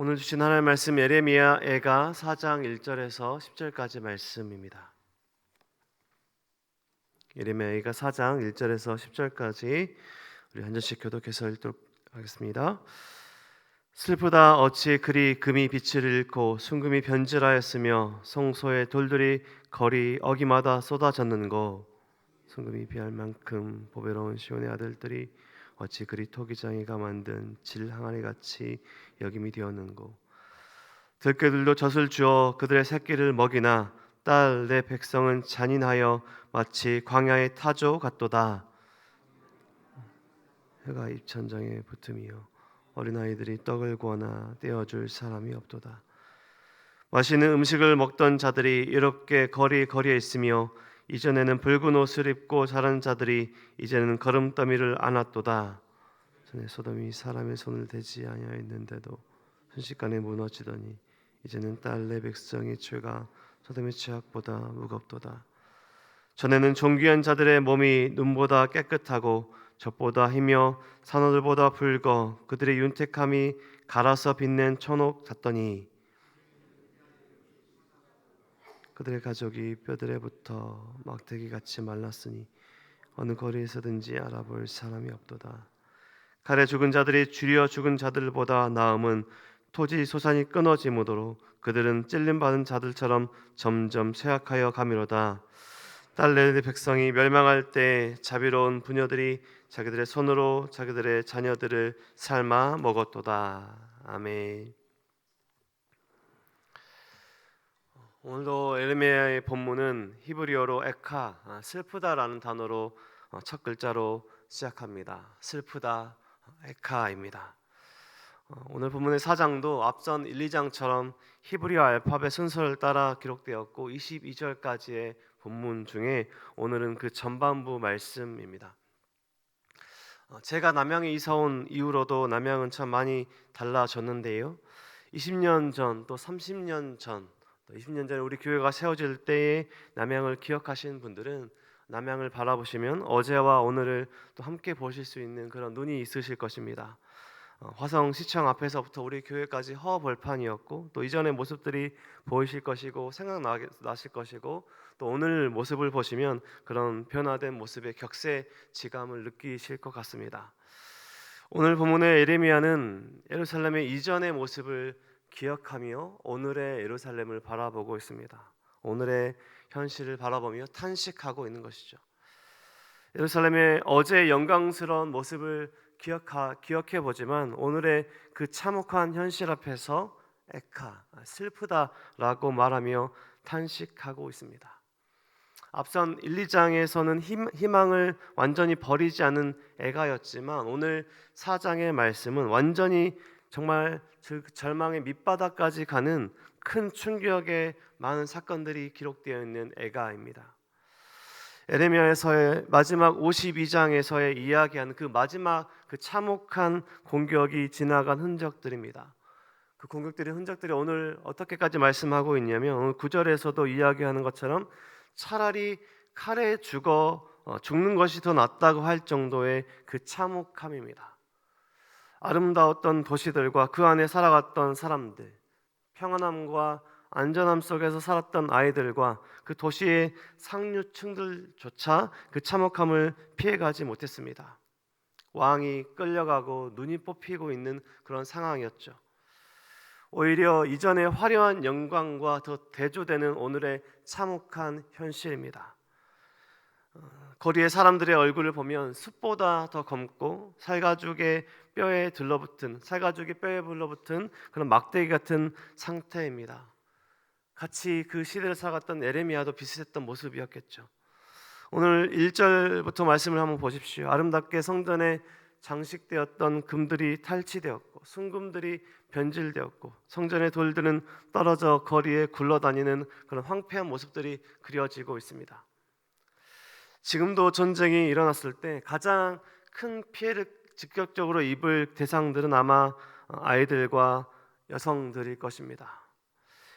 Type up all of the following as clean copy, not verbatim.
오늘 주신 하나님의 말씀 예레미야가 4장 1절에서 10절까지 말씀입니다. 예레미야가 4장 1절에서 10절까지 우리 한 절씩 교독해서 읽도록 하겠습니다. 슬프다 어찌 그리 금이 빛을 잃고 순금이 변질하였으며 성소의 돌들이 거리 어기마다 쏟아졌는고 순금이 비할 만큼 보배로운 시온의 아들들이 어찌 그리 토기장이가 만든 질 항아리 같이 여김이 되었는고 들깨들도 젖을 주어 그들의 새끼를 먹이나 딸 내 백성은 잔인하여 마치 광야의 타조 같도다. 해가 입천장에 붙음이요 어린아이들이 떡을 구하나 떼어줄 사람이 없도다. 맛있는 음식을 먹던 자들이 이롭게 거리에 있으며 이전에는 붉은 옷을 입고 자란 자들이 이제는 거름더미를 안았도다. 전에 소돔이 사람의 손을 대지 아니하였는데도 순식간에 무너지더니 이제는 딸 내 백성의 죄가 소돔의 죄악보다 무겁도다. 전에는 존귀한 자들의 몸이 눈보다 깨끗하고 젖보다 희며 산호들보다 붉어 그들의 윤택함이 갈아서 빛낸 천옥 같더니 그들의 가족이 뼈들에 붙어 막대기같이 말랐으니 어느 거리에서든지 알아볼 사람이 없도다. 칼에 죽은 자들이 줄여 죽은 자들보다 나음은 토지 소산이 끊어지므로 그들은 찔림받은 자들처럼 점점 쇠약하여 가미로다. 딸 내 백성이 멸망할 때 자비로운 부녀들이 자기들의 손으로 자기들의 자녀들을 삶아 먹었도다. 아멘. 오늘도 에르미야의 본문은 히브리어로 에카, 슬프다라는 단어로 첫 글자로 시작합니다. 슬프다, 에카입니다. 오늘 본문의 4장도 앞선 1, 2장처럼 히브리어 알파벳 순서를 따라 기록되었고 22절까지의 본문 중에 오늘은 그 전반부 말씀입니다. 제가 남양에 이사 온 이후로도 남양은 참 많이 달라졌는데요. 20년 전 또 30년 전, 또 20년 전에 우리 교회가 세워질 때의 남양을 기억하시는 분들은 남양을 바라보시면 어제와 오늘을 또 함께 보실 수 있는 그런 눈이 있으실 것입니다. 화성 시청 앞에서부터 우리 교회까지 허벌판이었고 또 이전의 모습들이 보이실 것이고 생각나실 것이고 또 오늘 모습을 보시면 그런 변화된 모습의 격세지감을 느끼실 것 같습니다. 오늘 본문의 예레미야는 예루살렘의 이전의 모습을 기억하며 오늘의 예루살렘을 바라보고 있습니다. 오늘의 현실을 바라보며 탄식하고 있는 것이죠. 예루살렘의 어제의 영광스러운 모습을 기억해 보지만 오늘의 그 참혹한 현실 앞에서 에카, 슬프다라고 말하며 탄식하고 있습니다. 앞선 1, 2장에서는 희망을 완전히 버리지 않은 애가였지만 오늘 4장의 말씀은 완전히 정말 절망의 밑바닥까지 가는 큰 충격의 많은 사건들이 기록되어 있는 애가입니다. 에레미야에서의 마지막 52장에서의 이야기하는 그 마지막 그 참혹한 공격이 지나간 흔적들입니다. 그 공격들의 흔적들이 오늘 어떻게까지 말씀하고 있냐면 오늘 9절에서도 이야기하는 것처럼 차라리 칼에 죽는 것이 더 낫다고 할 정도의 그 참혹함입니다. 아름다웠던 도시들과 그 안에 살아갔던 사람들, 평안함과 안전함 속에서 살았던 아이들과 그 도시의 상류층들조차 그 참혹함을 피해가지 못했습니다. 왕이 끌려가고 눈이 뽑히고 있는 그런 상황이었죠. 오히려 이전의 화려한 영광과 더 대조되는 오늘의 참혹한 현실입니다. 거리의 사람들의 얼굴을 보면 숯보다 더 검고 살가죽이 뼈에 둘러붙은 그런 막대기 같은 상태입니다. 같이 그 시대를 살아갔던 에레미야도 비슷했던 모습이었겠죠. 오늘 1절부터 말씀을 한번 보십시오. 아름답게 성전에 장식되었던 금들이 탈취되었고 순금들이 변질되었고 성전의 돌들은 떨어져 거리에 굴러다니는 그런 황폐한 모습들이 그려지고 있습니다. 지금도 전쟁이 일어났을 때 가장 큰 피해를 직접적으로 입을 대상들은 아마 아이들과 여성들일 것입니다.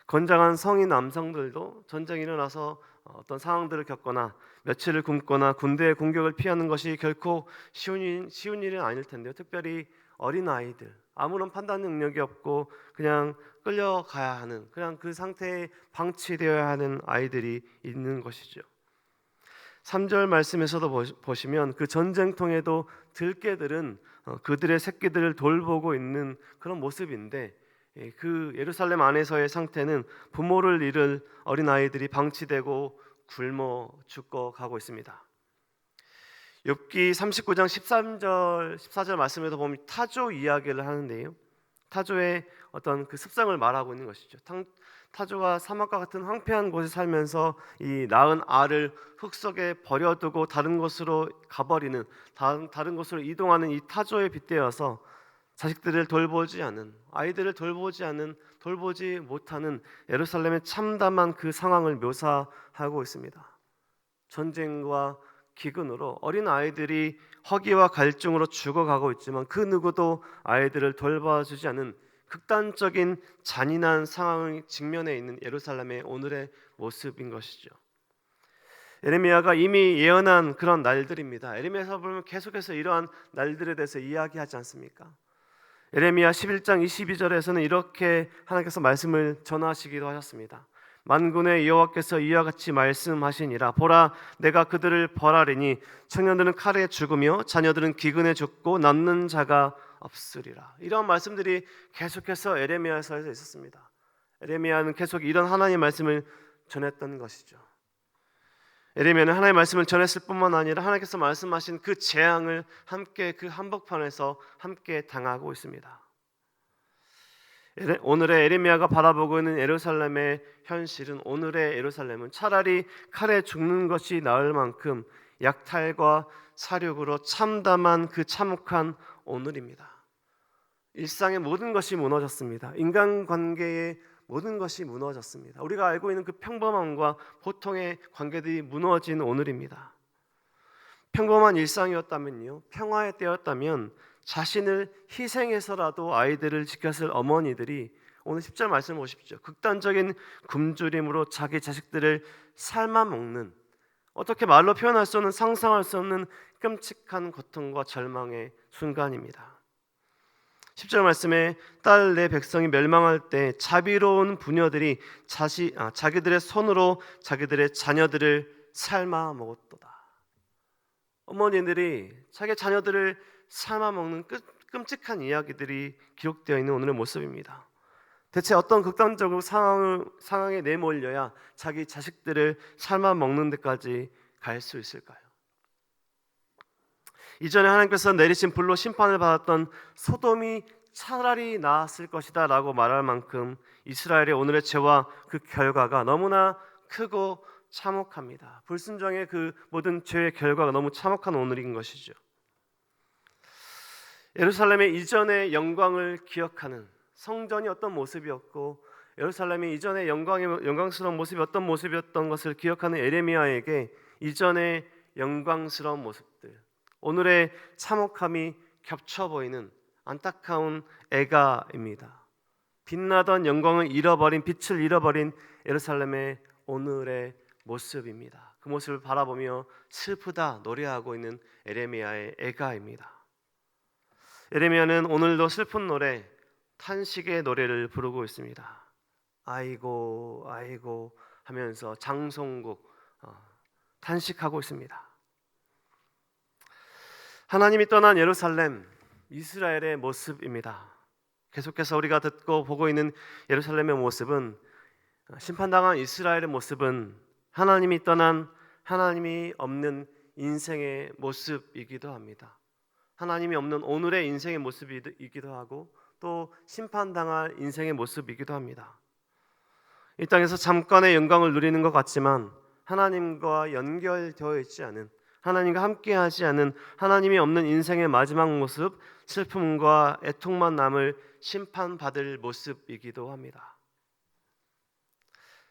건장한 성인 남성들도 전쟁이 일어나서 어떤 상황들을 겪거나 며칠을 굶거나 군대의 공격을 피하는 것이 결코 쉬운 일은 아닐 텐데요. 특별히 어린 아이들, 아무런 판단 능력이 없고 그냥 끌려가야 하는, 그냥 그 상태에 방치되어야 하는 아이들이 있는 것이죠. 3절 말씀에서도 보시면 그 전쟁통에도 들깨들은 그들의 새끼들을 돌보고 있는 그런 모습인데, 그 예루살렘 안에서의 상태는 부모를 잃을 어린 아이들이 방치되고 굶어 죽고 가고 있습니다. 욥기 39장 13절 14절 말씀에도 보면 타조 이야기를 하는데요, 타조의 어떤 그 습성을 말하고 있는 것이죠. 타조가 사막과 같은 황폐한 곳에 살면서 이 낳은 알을 흙 속에 버려두고 다른 곳으로 가버리는, 다른 곳으로 이동하는 이 타조에 빗대어서 자식들을 돌보지 않은, 아이들을 돌보지 못하는 예루살렘의 참담한 그 상황을 묘사하고 있습니다. 전쟁과 기근으로 어린 아이들이 허기와 갈증으로 죽어가고 있지만 그 누구도 아이들을 돌봐주지 않는 극단적인 잔인한 상황을 직면해 있는 예루살렘의 오늘의 모습인 것이죠. 에레미야가 이미 예언한 그런 날들입니다. 에레미야서 보면 계속해서 이러한 날들에 대해서 이야기하지 않습니까? 에레미야 11장 22절에서는 이렇게 하나님께서 말씀을 전하시기도 하셨습니다. 만군의 여호와께서 이와 같이 말씀하시니라. 보라, 내가 그들을 벌하리니 청년들은 칼에 죽으며 자녀들은 기근에 죽고 남는 자가 없으리라. 이런 말씀들이 계속해서 에레미야서에서 있었습니다. 에레미야는 계속 이런 하나님의 말씀을 전했던 것이죠. 에레미야는 하나님의 말씀을 전했을 뿐만 아니라 하나님께서 말씀하신 그 재앙을 함께 그 한복판에서 함께 당하고 있습니다. 오늘의 에레미야가 바라보고 있는 예루살렘의 현실은, 오늘의 예루살렘은 차라리 칼에 죽는 것이 나을 만큼 약탈과 살육으로 참담한 그 참혹한 오늘입니다. 일상의 모든 것이 무너졌습니다. 인간관계의 모든 것이 무너졌습니다. 우리가 알고 있는 그 평범함과 보통의 관계들이 무너진 오늘입니다. 평범한 일상이었다면요, 평화의 때였다면 자신을 희생해서라도 아이들을 지켰을 어머니들이 오늘 10절 말씀 보십시오. 극단적인 굶주림으로 자기 자식들을 삶아먹는, 어떻게 말로 표현할 수 없는, 상상할 수 없는 끔찍한 고통과 절망의 순간입니다. 10절 말씀에 딸 내 백성이 멸망할 때 자비로운 부녀들이 자기들의 손으로 자기들의 자녀들을 삶아 먹었도다. 어머니들이 자기 자녀들을 삶아 먹는 끔찍한 이야기들이 기록되어 있는 오늘의 모습입니다. 대체 어떤 극단적으로 상황에 내몰려야 자기 자식들을 삶아 먹는 데까지 갈 수 있을까요? 이전에 하나님께서 내리신 불로 심판을 받았던 소돔이 차라리 나았을 것이다 라고 말할 만큼 이스라엘의 오늘의 죄와 그 결과가 너무나 크고 참혹합니다. 불순종의 그 모든 죄의 결과가 너무 참혹한 오늘인 것이죠. 예루살렘의 이전의 영광을 기억하는, 성전이 어떤 모습이었고 예루살렘이 이전의 영광스러운 모습이 어떤 모습이었던 것을 기억하는 에레미야에게 이전의 영광스러운 모습들, 오늘의 참혹함이 겹쳐 보이는 안타까운 애가입니다. 빛나던 영광을 잃어버린, 빛을 잃어버린 예루살렘의 오늘의 모습입니다. 그 모습을 바라보며 슬프다 노래하고 있는 에레미야의 애가입니다. 에레미야는 오늘도 슬픈 노래, 탄식의 노래를 부르고 있습니다. 아이고 아이고 하면서 장송곡 탄식하고 있습니다. 하나님이 떠난 예루살렘, 이스라엘의 모습입니다. 계속해서 우리가 듣고 보고 있는 예루살렘의 모습은, 심판당한 이스라엘의 모습은 하나님이 떠난, 하나님이 없는 인생의 모습이기도 합니다. 하나님이 없는 오늘의 인생의 모습이기도 하고 또 심판당할 인생의 모습이기도 합니다. 이 땅에서 잠깐의 영광을 누리는 것 같지만 하나님과 연결되어 있지 않은, 하나님과 함께하지 않은, 하나님이 없는 인생의 마지막 모습, 슬픔과 애통만 남을 심판받을 모습이기도 합니다.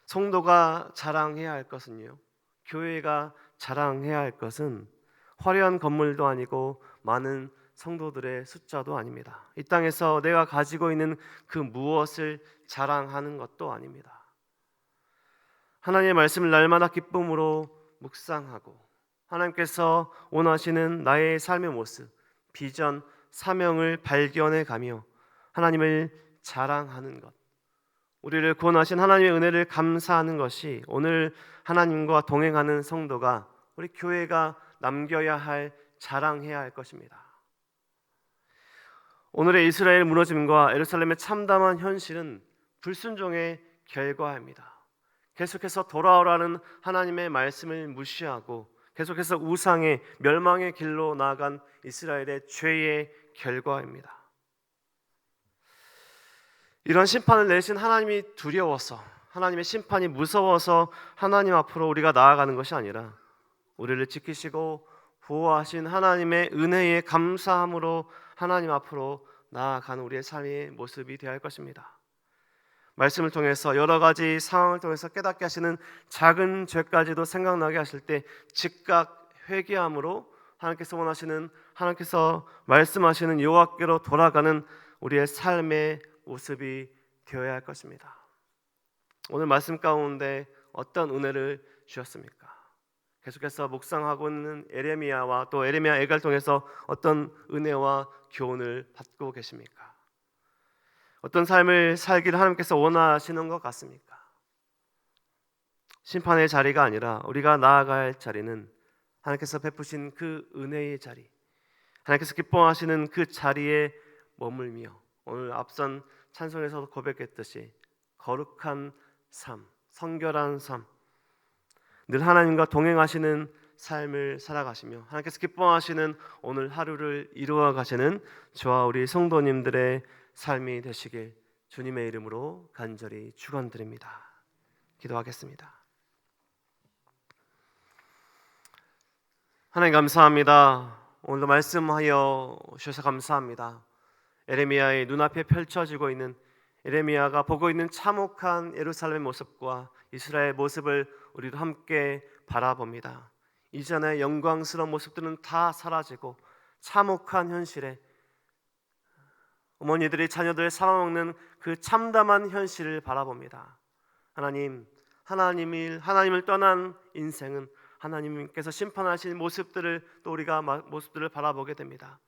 성도가 자랑해야 할 것은요, 교회가 자랑해야 할 것은 화려한 건물도 아니고 많은 성도들의 숫자도 아닙니다. 이 땅에서 내가 가지고 있는 그 무엇을 자랑하는 것도 아닙니다. 하나님의 말씀을 날마다 기쁨으로 묵상하고 하나님께서 원하시는 나의 삶의 모습, 비전, 사명을 발견해 가며 하나님을 자랑하는 것, 우리를 구원하신 하나님의 은혜를 감사하는 것이 오늘 하나님과 동행하는 성도가, 우리 교회가 남겨야 할, 자랑해야 할 것입니다. 오늘의 이스라엘 무너짐과 예루살렘의 참담한 현실은 불순종의 결과입니다. 계속해서 돌아오라는 하나님의 말씀을 무시하고 계속해서 우상의 멸망의 길로 나아간 이스라엘의 죄의 결과입니다. 이런 심판을 내리신 하나님이 두려워서, 하나님의 심판이 무서워서 하나님 앞으로 우리가 나아가는 것이 아니라 우리를 지키시고 보호하신 하나님의 은혜에 감사함으로 하나님 앞으로 나아가는 우리의 삶의 모습이 되어야 할 것입니다. 말씀을 통해서 여러 가지 상황을 통해서 깨닫게 하시는 작은 죄까지도 생각나게 하실 때 즉각 회개함으로 하나님께서 원하시는, 하나님께서 말씀하시는 여호와께로 돌아가는 우리의 삶의 모습이 되어야 할 것입니다. 오늘 말씀 가운데 어떤 은혜를 주셨습니까? 계속해서 묵상하고 있는 에레미야와 또 에레미야 애가를 통해서 어떤 은혜와 교훈을 받고 계십니까? 어떤 삶을 살기를 하나님께서 원하시는 것 같습니까? 심판의 자리가 아니라 우리가 나아갈 자리는 하나님께서 베푸신 그 은혜의 자리, 하나님께서 기뻐하시는 그 자리에 머물며 오늘 앞선 찬송에서도 고백했듯이 거룩한 삶, 성결한 삶, 늘 하나님과 동행하시는 삶을 살아가시며 하나님께서 기뻐하시는 오늘 하루를 이루어 가시는 저와 우리 성도님들의 삶이 되시길 주님의 이름으로 간절히 축원드립니다. 기도하겠습니다. 하나님 감사합니다. 오늘도 말씀하여 주셔서 감사합니다. 에레미야의 눈앞에 펼쳐지고 있는, 에레미야가 보고 있는 참혹한 예루살렘의 모습과 이스라엘의 모습을 우리도 함께 바라봅니다. 이전의 영광스러운 모습들은 다 사라지고 참혹한 현실에 어머니들이 자녀들을 잡아먹는 그 참담한 현실을 바라봅니다. 하나님을 떠난 인생은 하나님께서 심판하신 모습들을 또 우리가 모습들을 바라보게 됩니다.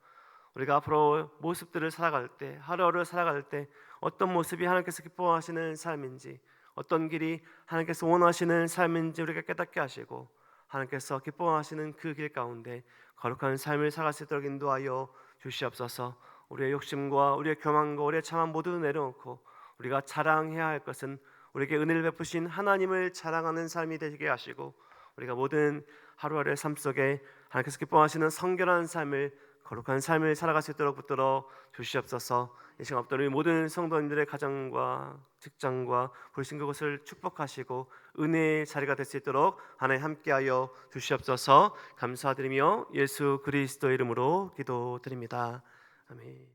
우리가 앞으로 모습들을 살아갈 때, 하루하루 살아갈 때 어떤 모습이 하나님께서 기뻐하시는 삶인지, 어떤 길이 하나님께서 원하시는 삶인지 우리가 깨닫게 하시고 하나님께서 기뻐하시는 그 길 가운데 거룩한 삶을 살아갈 수 있도록 인도하여 주시옵소서. 우리의 욕심과 우리의 교만과 우리의 참함 모두 내려놓고 우리가 자랑해야 할 것은 우리에게 은혜를 베푸신 하나님을 자랑하는 삶이 되게 하시고, 우리가 모든 하루하루의 삶 속에 하나님께서 기뻐하시는 성결한 삶을, 거룩한 삶을 살아갈 수 있도록 붙들어 주시옵소서. 이 시간 앞으로 모든 성도님들의 가정과 직장과 부르신 그곳을 축복하시고 은혜의 자리가 될 수 있도록 하나님 함께하여 주시옵소서. 감사드리며 예수 그리스도 이름으로 기도드립니다. 아멘.